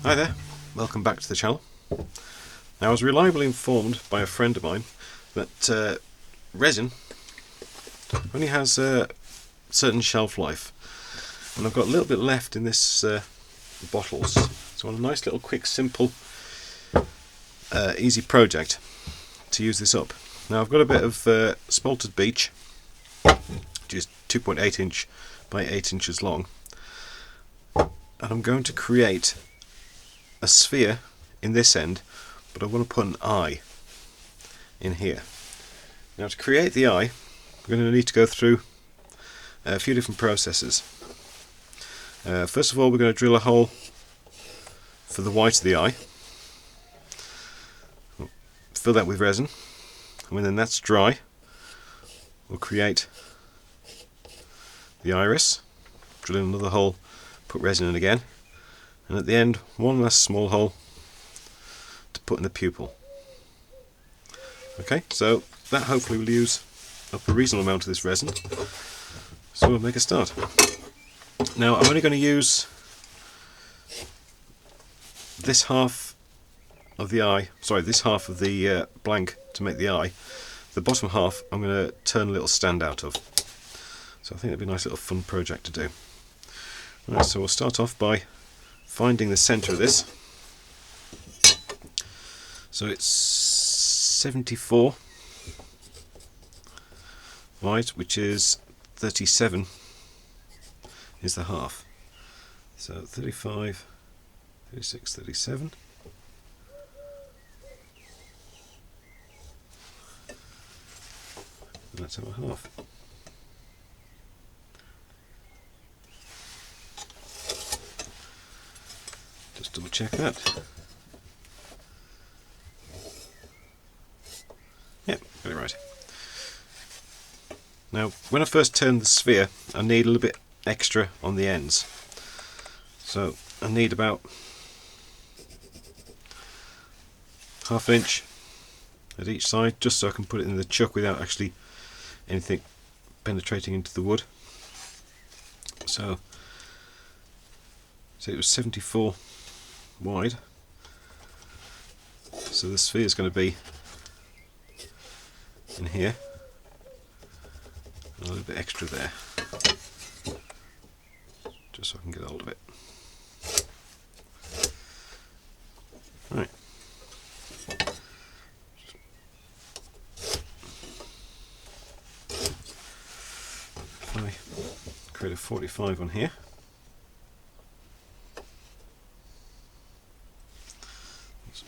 Hi there, welcome back to the channel. Now, I was reliably informed by a friend of mine that resin only has a certain shelf life, and I've got a little bit left in this bottles, so on a nice little quick simple easy project to use this up. Now I've got a bit of spalted beech, which is 2.8 inch by 8 inches long, and I'm going to create a sphere in this end, but I want to put an eye in here. Now, to create the eye, we're going to need to go through a few different processes. First of all, we're going to drill a hole for the white of the eye, fill that with resin, and when that's dry, we'll create the iris, drill in another hole, put resin in again, and at the end, one last small hole to put in the pupil. Okay, so that hopefully will use up a reasonable amount of this resin, so we'll make a start. Now, I'm only going to use this half of the eye, this half of the blank to make the eye. The bottom half I'm going to turn a little stand out of, so I think it'd be a nice little fun project to do. Right, so we'll start off by finding the centre of this. So it's 74 wide, which is 37 is the half. So 35, 36, 37. And that's our half. Just double check that. Yep, got it right. Now, when I first turn the sphere, I need a little bit extra on the ends. So I need about ½ inch at each side, just so I can put it in the chuck without actually anything penetrating into the wood. So it was 74 wide, so the sphere is going to be in here, and a little bit extra there, just so I can get hold of it. Right. If I create a 45 on here,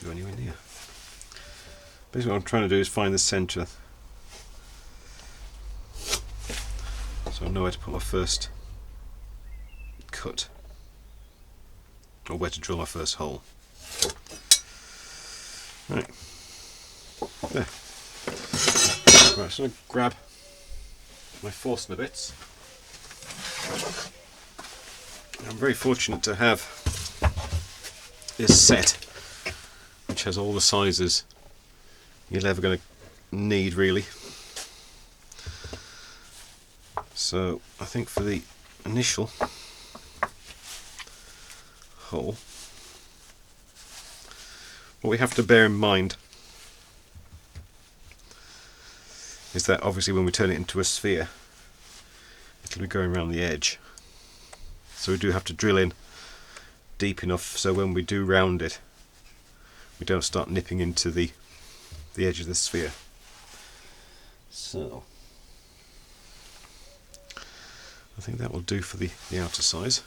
go anywhere near. Basically what I'm trying to do is find the centre, so I know where to put my first cut, or where to drill my first hole. Right, there. Right, so I'm going to grab my Forstner bits. I'm very fortunate to have this set, which has all the sizes you're ever going to need, really. So I think for the initial hole, what we have to bear in mind is that obviously when we turn it into a sphere, it'll be going around the edge. So we do have to drill in deep enough so when we do round it, we don't start nipping into the edge of the sphere. So I think that will do for the outer size.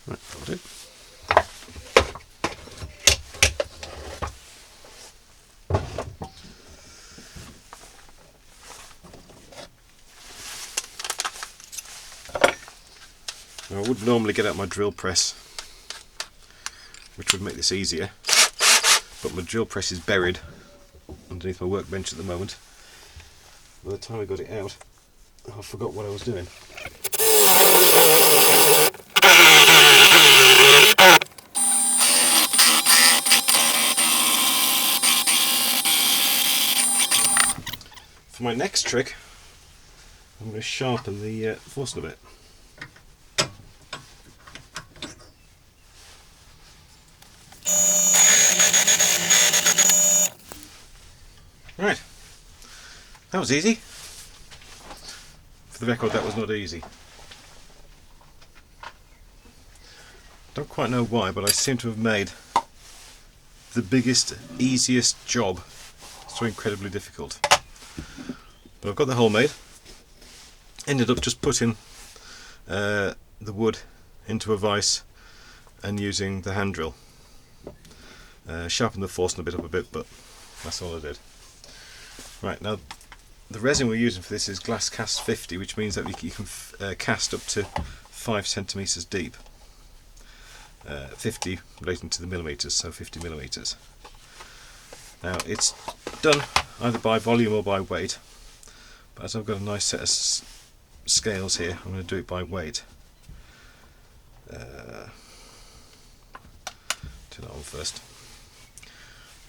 Right, that'll do. Now, I would normally get out my drill press, which would make this easier, but my drill press is buried underneath my workbench at the moment. By the time I got it out, I forgot what I was doing. For my next trick, I'm going to sharpen the Forstner bit. Right, that was easy. For the record, that was not easy. Don't quite know why, but I seem to have made the biggest, easiest job so incredibly difficult. But I've got the hole made. Ended up just putting the wood into a vise and using the hand drill. Sharpened the Forstner bit up a bit, but that's all I did. Right, now the resin we're using for this is glass cast 50, which means that you can cast up to 5 centimetres deep. 50 relating to the millimetres, so 50 millimetres. Now it's done either by volume or by weight, but as I've got a nice set of scales here, I'm going to do it by weight. Turn it on first.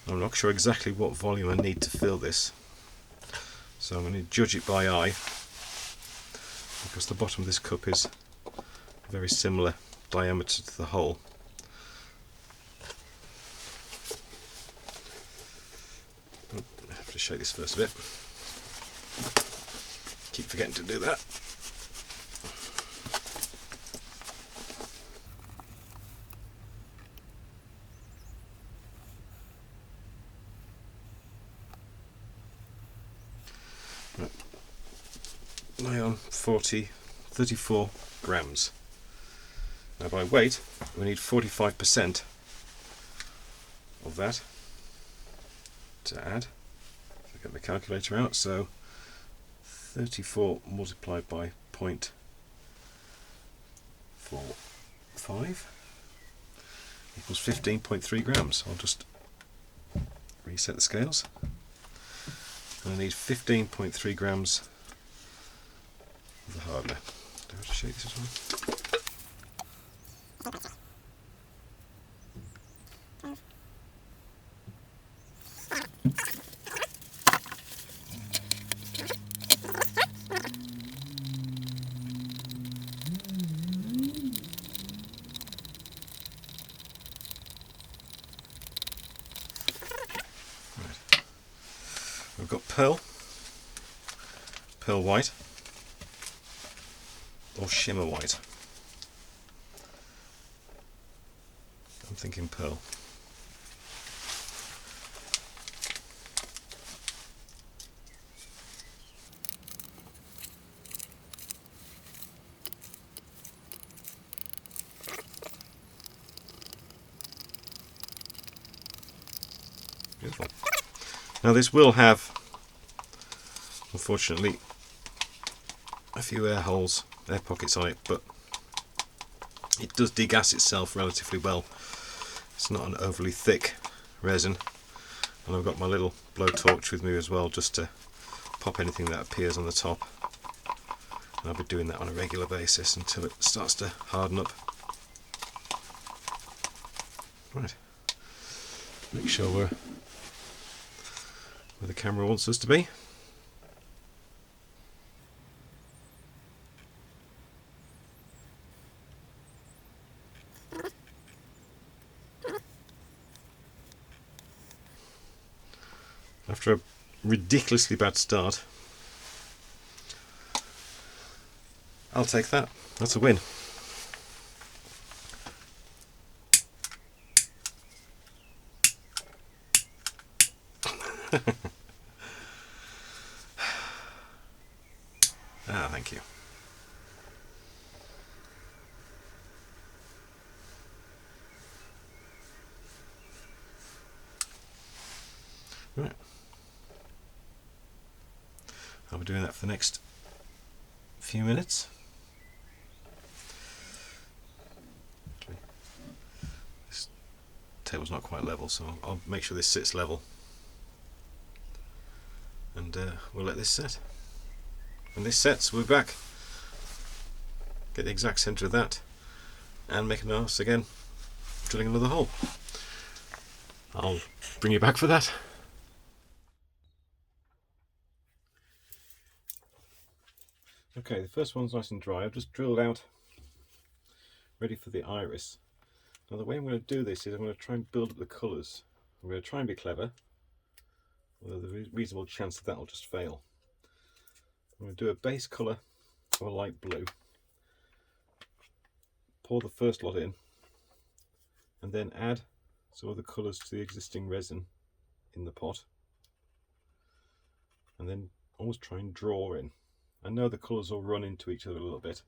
I'm not sure exactly what volume I need to fill this, so I'm going to judge it by eye, because the bottom of this cup is very similar diameter to the hole. I have to shake this first a bit. Keep forgetting to do that. Right. Lie on 34 grams. Now by weight, we need 45% of that to add. So get the calculator out, so 34 multiplied by 0.45 equals 15.3 grams. I'll just reset the scales. And I need 15.3 grams of the hardener. Do I have to shake this as well? We've got pearl white, or shimmer white. I'm thinking pearl. Beautiful. Now this will have, unfortunately, a few air holes, air pockets on it, but it does degas itself relatively well. It's not an overly thick resin, and I've got my little blowtorch with me as well, just to pop anything that appears on the top. And I'll be doing that on a regular basis until it starts to harden up. Right, make sure we're where the camera wants us to be. After a ridiculously bad start, I'll take that. That's a win. Thank you. Right. I'll be doing that for the next few minutes. This table's not quite level, so I'll make sure this sits level, and we'll let this set. When this sets, we'll be back, get the exact centre of that, and make an arse again, drilling another hole. I'll bring you back for that. Okay, the first one's nice and dry. I've just drilled out, ready for the iris. Now the way I'm going to do this is I'm going to try and build up the colours. I'm going to try and be clever, although there's a reasonable chance that will just fail. I'm going to do a base colour of a light blue, pour the first lot in, and then add some of the colours to the existing resin in the pot, and then almost try and draw in. I know the colours will run into each other a little bit,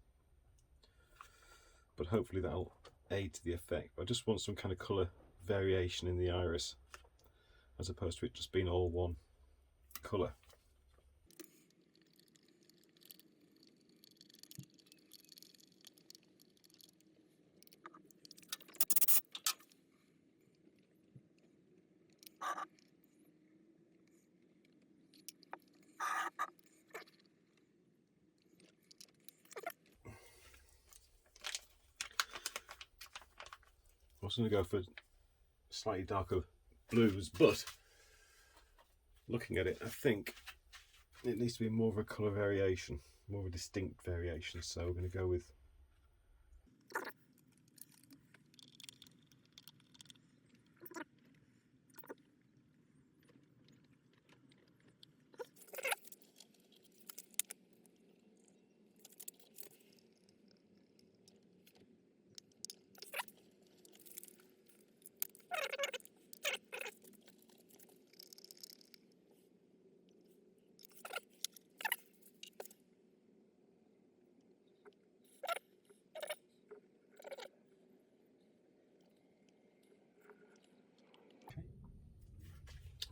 but hopefully that'll aid to the effect. I just want some kind of colour variation in the iris, as opposed to it just being all one colour. I was going to go for slightly darker blues, but looking at it, I think it needs to be more of a colour variation, more of a distinct variation, so we're going to go with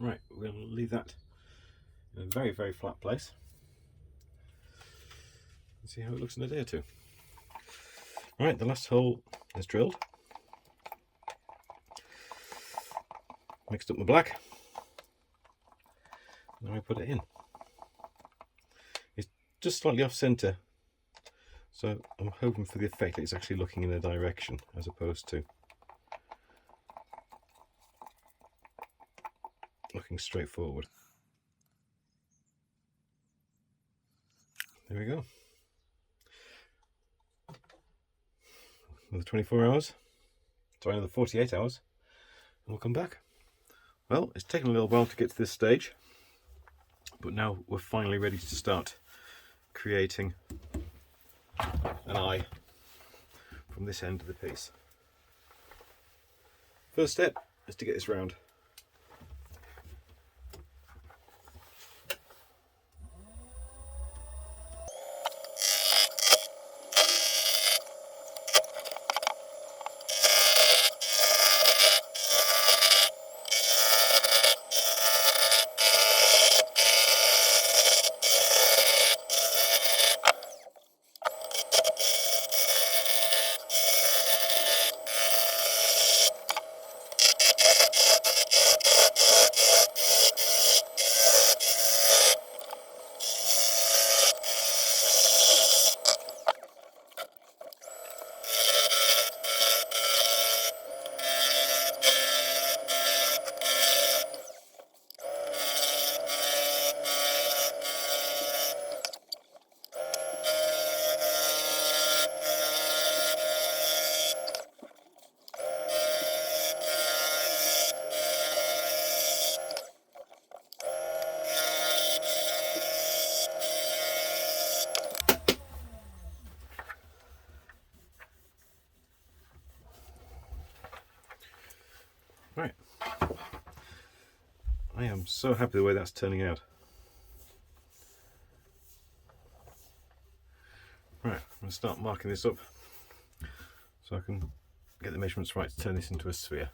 right, we'll leave that in a very, very flat place and see how it looks in a day or two. Right, the last hole is drilled. Mixed up my black. Now I put it in. It's just slightly off centre, so I'm hoping for the effect that it's actually looking in a direction as opposed to looking straight forward. There we go. Another 24 hours, sorry, another 48 hours, and we'll come back. Well, it's taken a little while to get to this stage, but now we're finally ready to start creating an eye from this end of the piece. First step is to get this round. Right, I am so happy the way that's turning out. Right, I'm going to start marking this up so I can get the measurements right to turn this into a sphere.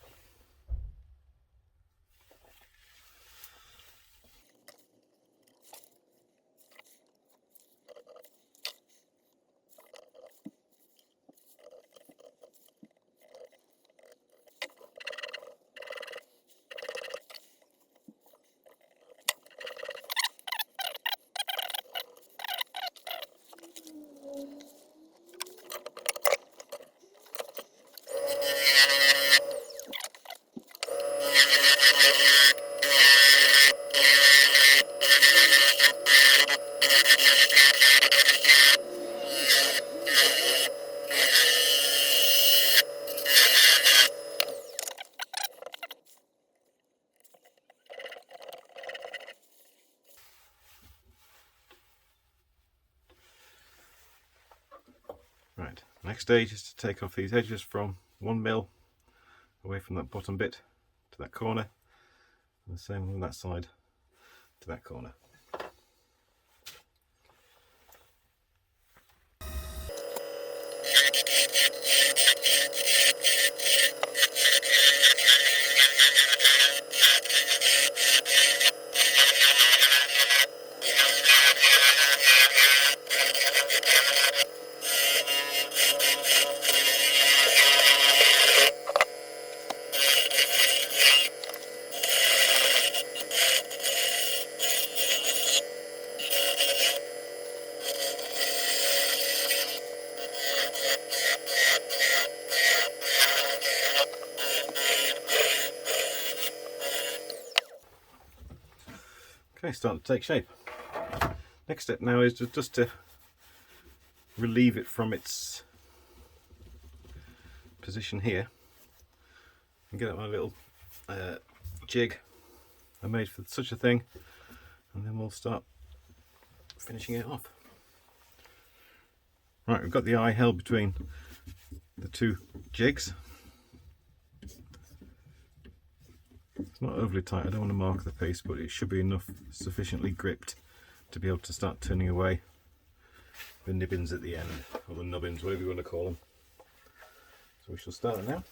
Next stage is to take off these edges from 1mm away from that bottom bit to that corner, and the same on that side to that corner. Okay, starting to take shape. Next step now is just to relieve it from its position here and get out my little jig I made for such a thing, and then we'll start finishing it off. Right, we've got the eye held between the two jigs. It's not overly tight, I don't want to mark the piece, but it should be sufficiently gripped to be able to start turning away the nibbins at the end, or the nubbins, whatever you want to call them. So we shall start it now.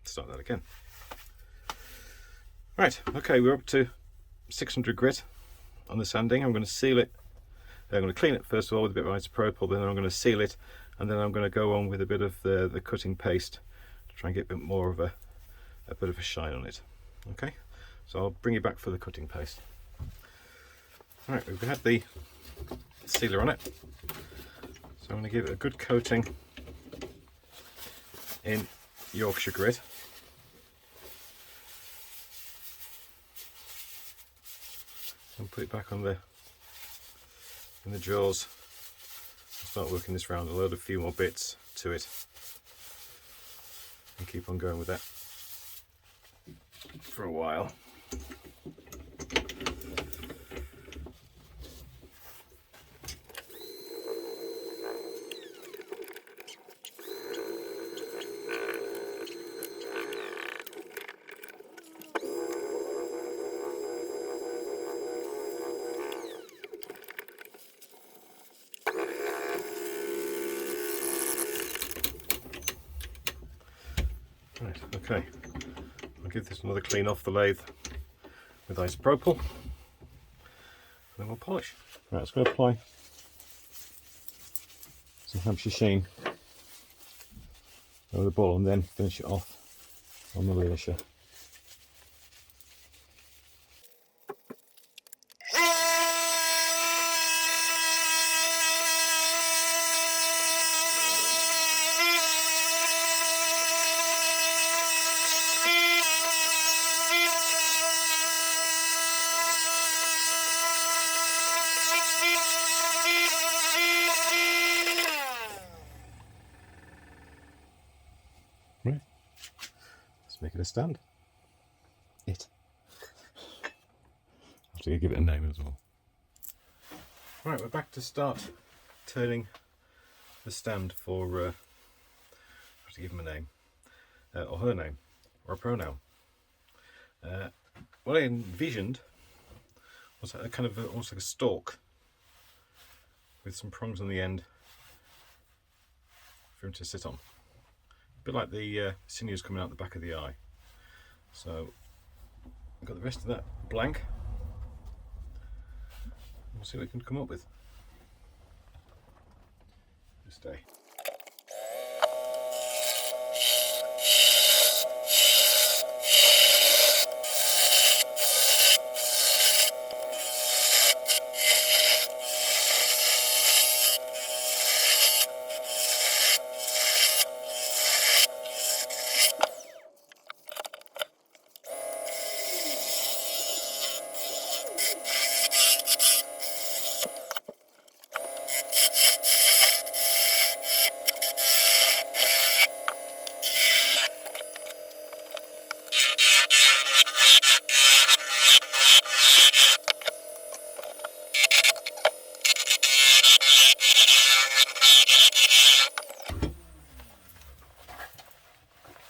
Start that again. Right, okay, we're up to 600 grit on the sanding. I'm going to seal it. I'm going to clean it first of all with a bit of isopropyl, then I'm going to seal it, and then I'm going to go on with a bit of the cutting paste to try and get a bit more of a bit of a shine on it. Okay, so I'll bring you back for the cutting paste. Right, we've had the sealer on it, so I'm going to give it a good coating in Yorkshire grit. And put it back on in the jaws. I'll start working this round, I'll add a few more bits to it and keep on going with that for a while. Right, okay, I'll give this another clean off the lathe with isopropyl, and then we'll polish. Right, it's going to apply some Hampshire sheen over the ball and then finish it off on the realisher. Right, let's make it a stand. I'll to give it a name as well. Right, we're back to start turning the stand for, I have to give him a name, or her name, or a pronoun. What I envisioned was a kind of almost like a stalk with some prongs on the end for him to sit on. A bit like the sinews coming out the back of the eye. So I've got the rest of that blank. We'll see what we can come up with. Stay.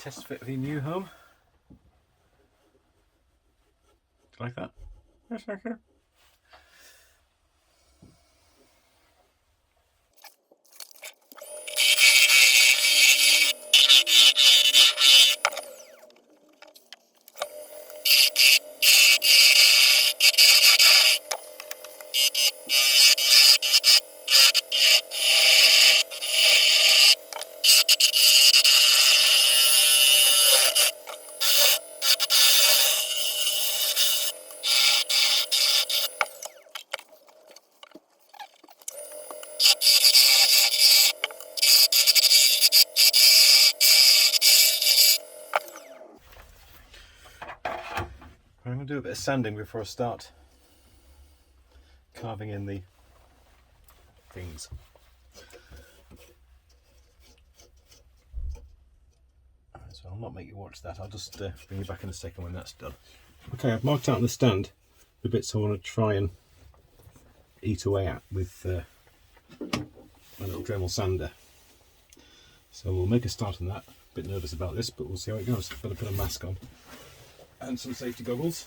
Test fit of your new home. Do you like that? Yes, thank you. I'm going to do a bit of sanding before I start carving in the things. So I'll not make you watch that, I'll just bring you back in a second when that's done. Okay, I've marked out on the stand the bits I want to try and eat away at with my little Dremel sander. So we'll make a start on that. A bit nervous about this, but we'll see how it goes. Better put a mask on and some safety goggles.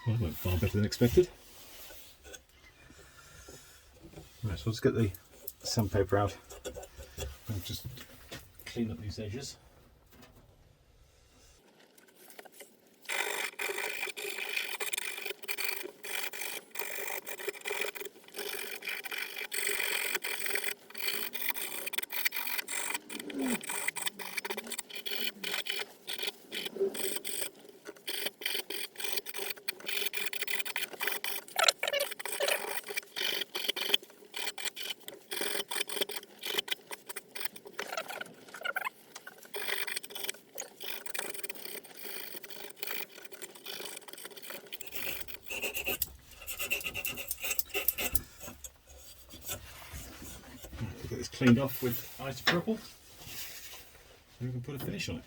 Well, that went far better than expected. Right, so let's get the sandpaper out and just clean up these edges. Get this cleaned off with isopropyl so we can put a finish on it.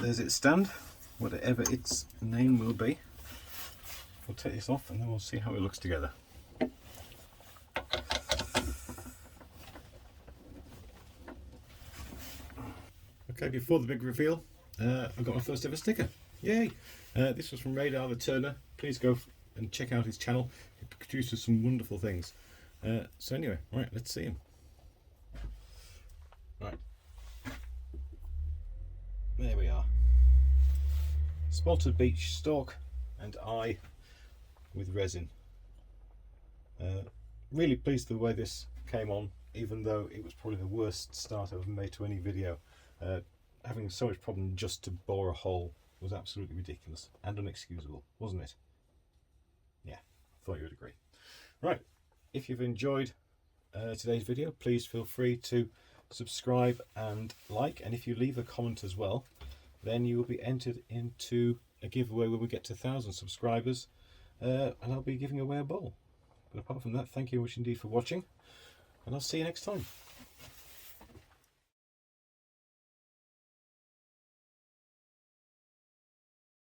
There's its stand, whatever its name will be. We'll take this off and then we'll see how it looks together. Okay, before the big reveal, I've got my first ever sticker. Yay! This was from Radar the Turner. Please go and check out his channel. He produces some wonderful things. So anyway, right, let's see him. Right. There we are. Spalted beech stalk and eye with resin. Really pleased with the way this came on, even though it was probably the worst start I've ever made to any video. Having so much problem just to bore a hole was absolutely ridiculous and unexcusable, wasn't it? Yeah, thought you would agree. Right, if you've enjoyed today's video, please feel free to subscribe and like, and if you leave a comment as well, then you will be entered into a giveaway when we get to 1,000 subscribers, and I'll be giving away a bowl. But apart from that, thank you much indeed for watching, and I'll see you next time.